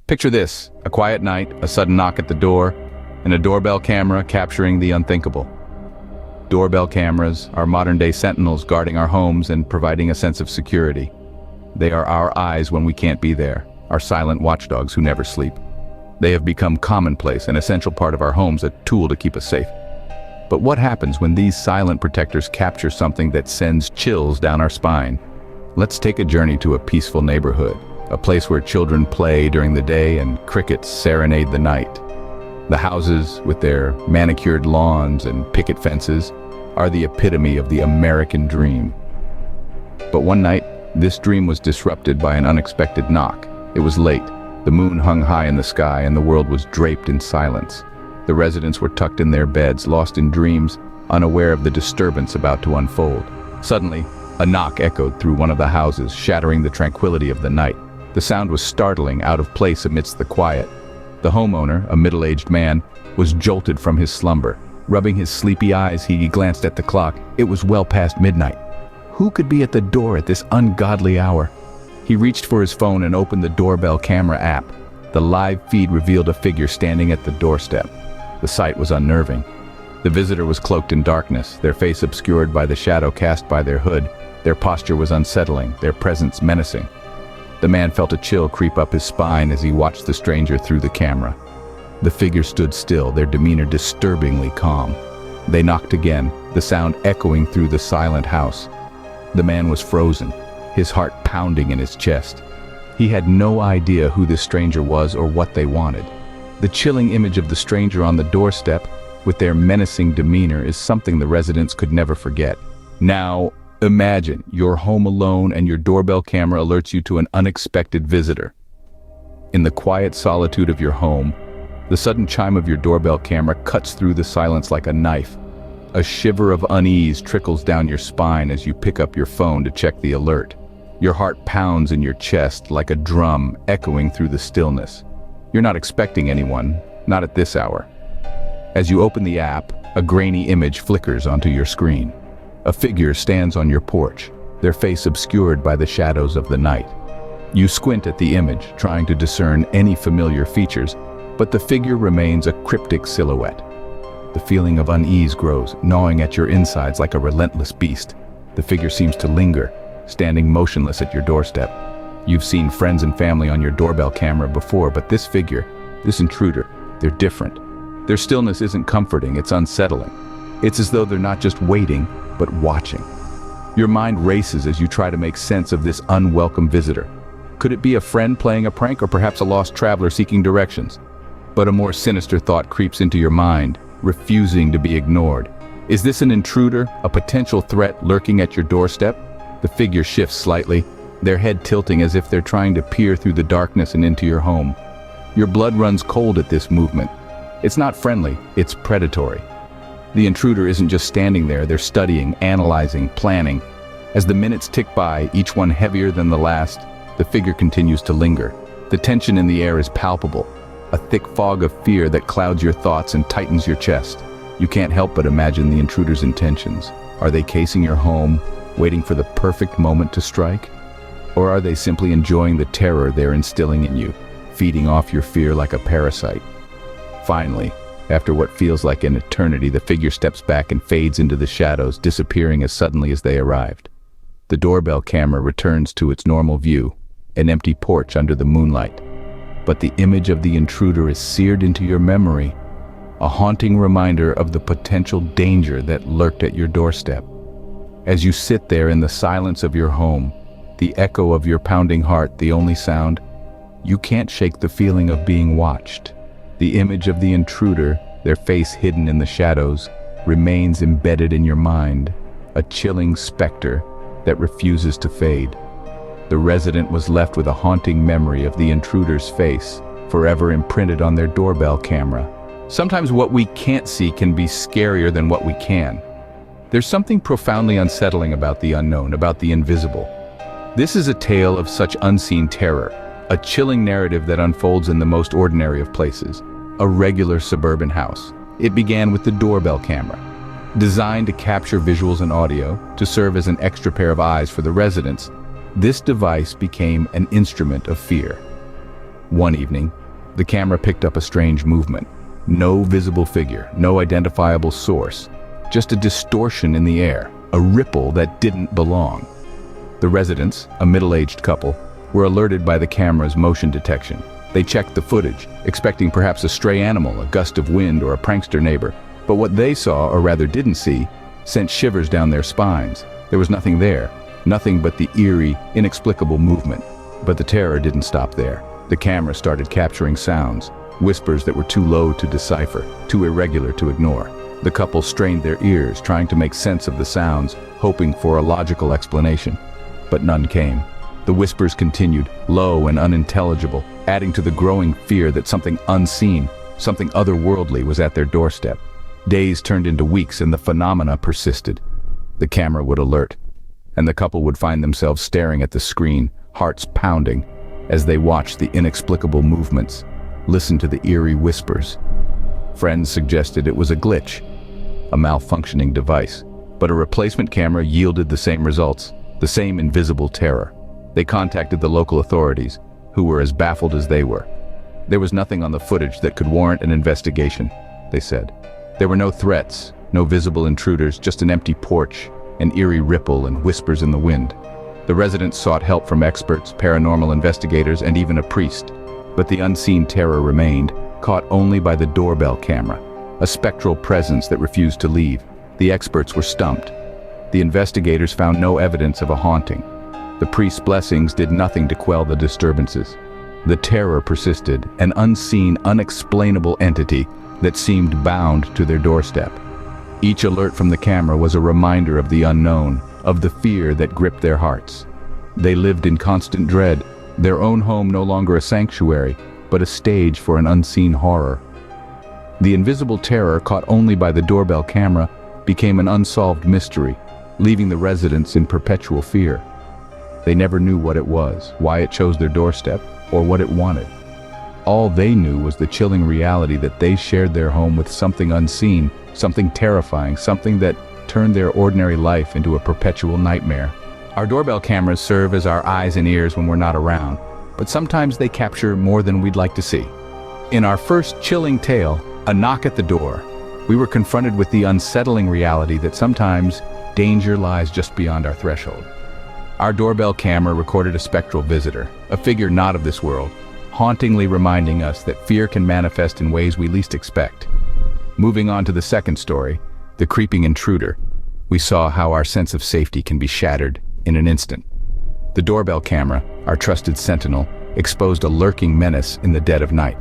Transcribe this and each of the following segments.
Picture this: a quiet night, a sudden knock at the door, and a doorbell camera capturing the unthinkable. Doorbell cameras are modern-day sentinels guarding our homes and providing a sense of security. They are our eyes when we can't be there, our silent watchdogs who never sleep. They have become commonplace, an essential part of our homes, a tool to keep us safe. But what happens when these silent protectors capture something that sends chills down our spine? Let's take a journey to a peaceful neighborhood, a place where children play during the day and crickets serenade the night. The houses, with their manicured lawns and picket fences, are the epitome of the American dream. But one night, this dream was disrupted by an unexpected knock. It was late. The moon hung high in the sky and the world was draped in silence. The residents were tucked in their beds, lost in dreams, unaware of the disturbance about to unfold. Suddenly, a knock echoed through one of the houses, shattering the tranquility of the night. The sound was startling, out of place amidst the quiet. The homeowner, a middle-aged man, was jolted from his slumber. Rubbing his sleepy eyes, he glanced at the clock. It was well past midnight. Who could be at the door at this ungodly hour? He reached for his phone and opened the doorbell camera app. The live feed revealed a figure standing at the doorstep. The sight was unnerving. The visitor was cloaked in darkness, their face obscured by the shadow cast by their hood. Their posture was unsettling, their presence menacing. The man felt a chill creep up his spine as he watched the stranger through the camera. The figure stood still, their demeanor disturbingly calm. They knocked again, the sound echoing through the silent house. The man was frozen, his heart pounding in his chest. He had no idea who this stranger was or what they wanted. The chilling image of the stranger on the doorstep, with their menacing demeanor, is something the residents could never forget. Now, imagine you're home alone and your doorbell camera alerts you to an unexpected visitor. In the quiet solitude of your home, the sudden chime of your doorbell camera cuts through the silence like a knife. A shiver of unease trickles down your spine as you pick up your phone to check the alert. Your heart pounds in your chest like a drum echoing through the stillness. You're not expecting anyone, not at this hour. As you open the app, a grainy image flickers onto your screen. A figure stands on your porch, their face obscured by the shadows of the night. You squint at the image, trying to discern any familiar features, but the figure remains a cryptic silhouette. The feeling of unease grows, gnawing at your insides like a relentless beast. The figure seems to linger, standing motionless at your doorstep. You've seen friends and family on your doorbell camera before, but this figure, this intruder, they're different. Their stillness isn't comforting, it's unsettling. It's as though they're not just waiting, but watching. Your mind races as you try to make sense of this unwelcome visitor. Could it be a friend playing a prank, or perhaps a lost traveler seeking directions? But a more sinister thought creeps into your mind, refusing to be ignored. Is this an intruder, a potential threat lurking at your doorstep? The figure shifts slightly, their head tilting as if they're trying to peer through the darkness and into your home. Your blood runs cold at this movement. It's not friendly, it's predatory. The intruder isn't just standing there, they're studying, analyzing, planning. As the minutes tick by, each one heavier than the last, the figure continues to linger. The tension in the air is palpable, a thick fog of fear that clouds your thoughts and tightens your chest. You can't help but imagine the intruder's intentions. Are they casing your home, waiting for the perfect moment to strike? Or are they simply enjoying the terror they're instilling in you, feeding off your fear like a parasite? Finally, after what feels like an eternity, the figure steps back and fades into the shadows, disappearing as suddenly as they arrived. The doorbell camera returns to its normal view, an empty porch under the moonlight. But the image of the intruder is seared into your memory, a haunting reminder of the potential danger that lurked at your doorstep. As you sit there in the silence of your home, the echo of your pounding heart the only sound, you can't shake the feeling of being watched. The image of the intruder, their face hidden in the shadows, remains embedded in your mind, a chilling specter that refuses to fade. The resident was left with a haunting memory of the intruder's face, forever imprinted on their doorbell camera. Sometimes what we can't see can be scarier than what we can. There's something profoundly unsettling about the unknown, about the invisible. This is a tale of such unseen terror, a chilling narrative that unfolds in the most ordinary of places, a regular suburban house. It began with the doorbell camera, designed to capture visuals and audio, to serve as an extra pair of eyes for the residents. This device became an instrument of fear. One evening, the camera picked up a strange movement. No visible figure, no identifiable source, just a distortion in the air, a ripple that didn't belong. The residents, a middle-aged couple, were alerted by the camera's motion detection. They checked the footage, expecting perhaps a stray animal, a gust of wind, or a prankster neighbor. But what they saw, or rather didn't see, sent shivers down their spines. There was nothing there, nothing but the eerie, inexplicable movement. But the terror didn't stop there. The camera started capturing sounds, whispers that were too low to decipher, too irregular to ignore. The couple strained their ears, trying to make sense of the sounds, hoping for a logical explanation. But none came. The whispers continued, low and unintelligible, adding to the growing fear that something unseen, something otherworldly was at their doorstep. Days turned into weeks and the phenomena persisted. The camera would alert, and the couple would find themselves staring at the screen, hearts pounding, as they watched the inexplicable movements, listened to the eerie whispers. Friends suggested it was a glitch, a malfunctioning device, but a replacement camera yielded the same results, the same invisible terror. They contacted the local authorities, who were as baffled as they were. There was nothing on the footage that could warrant an investigation, they said. There were no threats, no visible intruders, just an empty porch, an eerie ripple and whispers in the wind. The residents sought help from experts, paranormal investigators, and even a priest. But the unseen terror remained, caught only by the doorbell camera, a spectral presence that refused to leave. The experts were stumped. The investigators found no evidence of a haunting. The priest's blessings did nothing to quell the disturbances. The terror persisted, an unseen, unexplainable entity that seemed bound to their doorstep. Each alert from the camera was a reminder of the unknown, of the fear that gripped their hearts. They lived in constant dread, their own home no longer a sanctuary, but a stage for an unseen horror. The invisible terror, caught only by the doorbell camera, became an unsolved mystery, leaving the residents in perpetual fear. They never knew what it was, why it chose their doorstep, or what it wanted. All they knew was the chilling reality that they shared their home with something unseen, something terrifying, something that turned their ordinary life into a perpetual nightmare. Our doorbell cameras serve as our eyes and ears when we're not around, but sometimes they capture more than we'd like to see. In our first chilling tale, A Knock at the Door, we were confronted with the unsettling reality that sometimes danger lies just beyond our threshold. Our doorbell camera recorded a spectral visitor, a figure not of this world, hauntingly reminding us that fear can manifest in ways we least expect. Moving on to the second story, The Creeping Intruder, we saw how our sense of safety can be shattered in an instant. The doorbell camera, our trusted sentinel, exposed a lurking menace in the dead of night.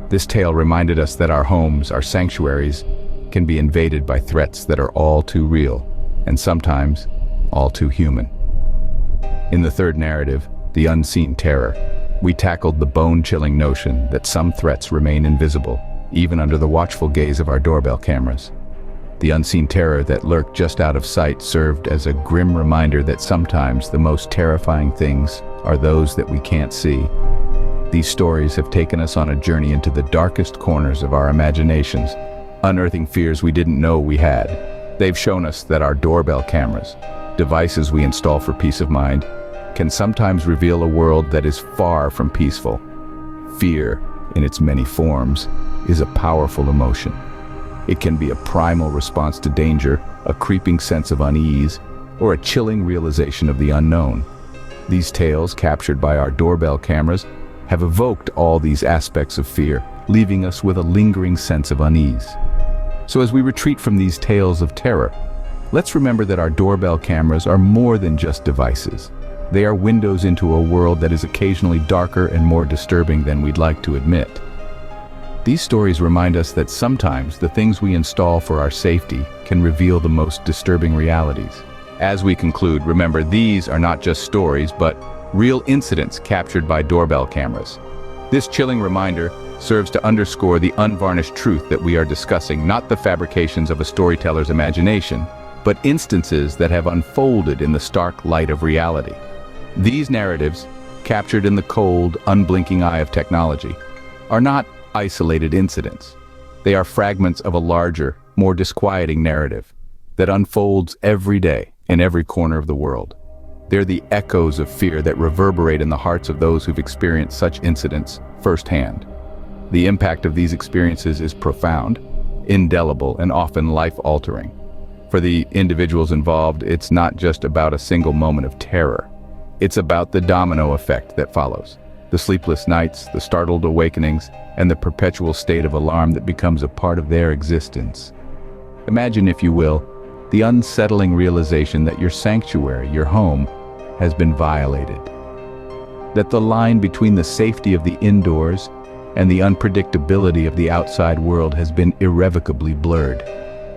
This tale reminded us that our homes, our sanctuaries, can be invaded by threats that are all too real, and sometimes all too human. In the third narrative, The Unseen Terror, we tackled the bone-chilling notion that some threats remain invisible, even under the watchful gaze of our doorbell cameras. The unseen terror that lurked just out of sight served as a grim reminder that sometimes the most terrifying things are those that we can't see. These stories have taken us on a journey into the darkest corners of our imaginations, unearthing fears we didn't know we had. They've shown us that our doorbell cameras, devices we install for peace of mind, can sometimes reveal a world that is far from peaceful. Fear, in its many forms, is a powerful emotion. It can be a primal response to danger, a creeping sense of unease, or a chilling realization of the unknown. These tales, captured by our doorbell cameras, have evoked all these aspects of fear, leaving us with a lingering sense of unease. So as we retreat from these tales of terror, let's remember that our doorbell cameras are more than just devices. They are windows into a world that is occasionally darker and more disturbing than we'd like to admit. These stories remind us that sometimes the things we install for our safety can reveal the most disturbing realities. As we conclude, remember these are not just stories, but real incidents captured by doorbell cameras. This chilling reminder serves to underscore the unvarnished truth that we are discussing, not the fabrications of a storyteller's imagination, but instances that have unfolded in the stark light of reality. These narratives, captured in the cold, unblinking eye of technology, are not isolated incidents. They are fragments of a larger, more disquieting narrative that unfolds every day in every corner of the world. They're the echoes of fear that reverberate in the hearts of those who've experienced such incidents firsthand. The impact of these experiences is profound, indelible, and often life-altering. For the individuals involved, it's not just about a single moment of terror. It's about the domino effect that follows. The sleepless nights, the startled awakenings, and the perpetual state of alarm that becomes a part of their existence. Imagine, if you will, the unsettling realization that your sanctuary, your home, has been violated. That the line between the safety of the indoors and the unpredictability of the outside world has been irrevocably blurred.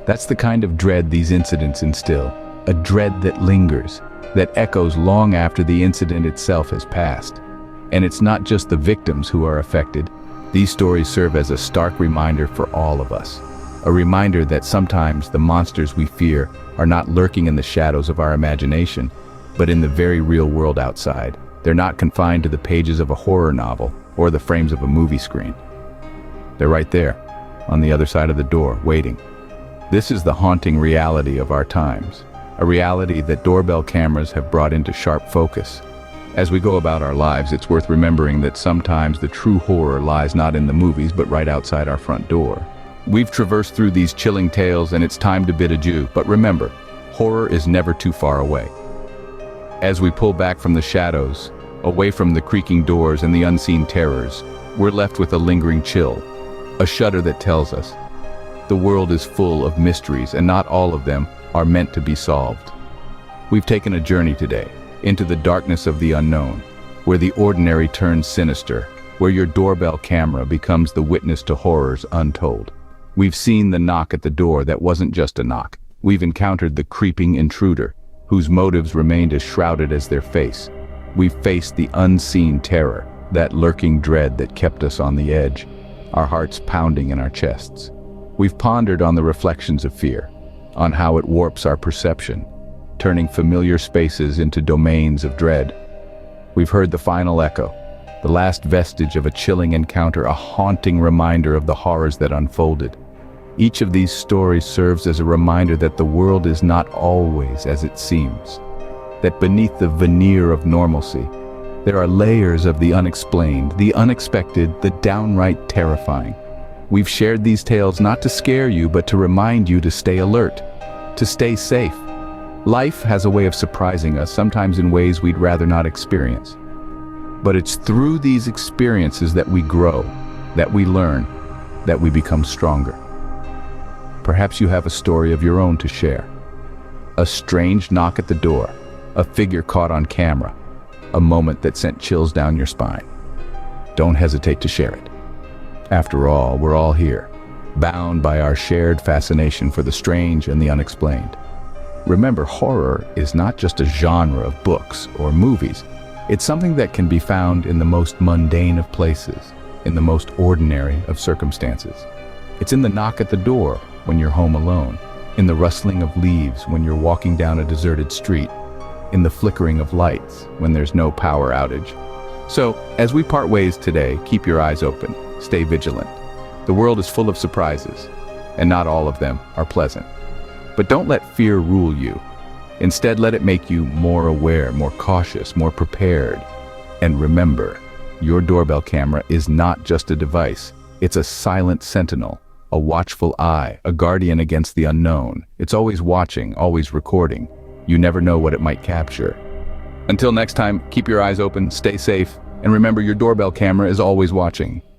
That's the kind of dread these incidents instill, a dread that lingers, that echoes long after the incident itself has passed. And it's not just the victims who are affected. These stories serve as a stark reminder for all of us. A reminder that sometimes the monsters we fear are not lurking in the shadows of our imagination, but in the very real world outside. They're not confined to the pages of a horror novel or the frames of a movie screen. They're right there, on the other side of the door, waiting. This is the haunting reality of our times, a reality that doorbell cameras have brought into sharp focus. As we go about our lives, it's worth remembering that sometimes the true horror lies not in the movies, but right outside our front door. We've traversed through these chilling tales, and it's time to bid adieu. But remember, horror is never too far away. As we pull back from the shadows, away from the creaking doors and the unseen terrors, we're left with a lingering chill, a shudder that tells us the world is full of mysteries, and not all of them are meant to be solved. We've taken a journey today into the darkness of the unknown, where the ordinary turns sinister, where your doorbell camera becomes the witness to horrors untold. We've seen the knock at the door that wasn't just a knock. We've encountered the creeping intruder, whose motives remained as shrouded as their face. We've faced the unseen terror, that lurking dread that kept us on the edge, our hearts pounding in our chests. We've pondered on the reflections of fear, on how it warps our perception, turning familiar spaces into domains of dread. We've heard the final echo, the last vestige of a chilling encounter, a haunting reminder of the horrors that unfolded. Each of these stories serves as a reminder that the world is not always as it seems, that beneath the veneer of normalcy, there are layers of the unexplained, the unexpected, the downright terrifying. We've shared these tales not to scare you, but to remind you to stay alert, to stay safe. Life has a way of surprising us, sometimes in ways we'd rather not experience. But it's through these experiences that we grow, that we learn, that we become stronger. Perhaps you have a story of your own to share. A strange knock at the door, a figure caught on camera, a moment that sent chills down your spine. Don't hesitate to share it. After all, we're all here, bound by our shared fascination for the strange and the unexplained. Remember, horror is not just a genre of books or movies. It's something that can be found in the most mundane of places, in the most ordinary of circumstances. It's in the knock at the door when you're home alone, in the rustling of leaves when you're walking down a deserted street, in the flickering of lights when there's no power outage. So, as we part ways today, keep your eyes open, stay vigilant. The world is full of surprises, and not all of them are pleasant. But don't let fear rule you. Instead, let it make you more aware, more cautious, more prepared. And remember, your doorbell camera is not just a device. It's a silent sentinel, a watchful eye, a guardian against the unknown. It's always watching, always recording. You never know what it might capture. Until next time, keep your eyes open, stay safe, and remember, your doorbell camera is always watching.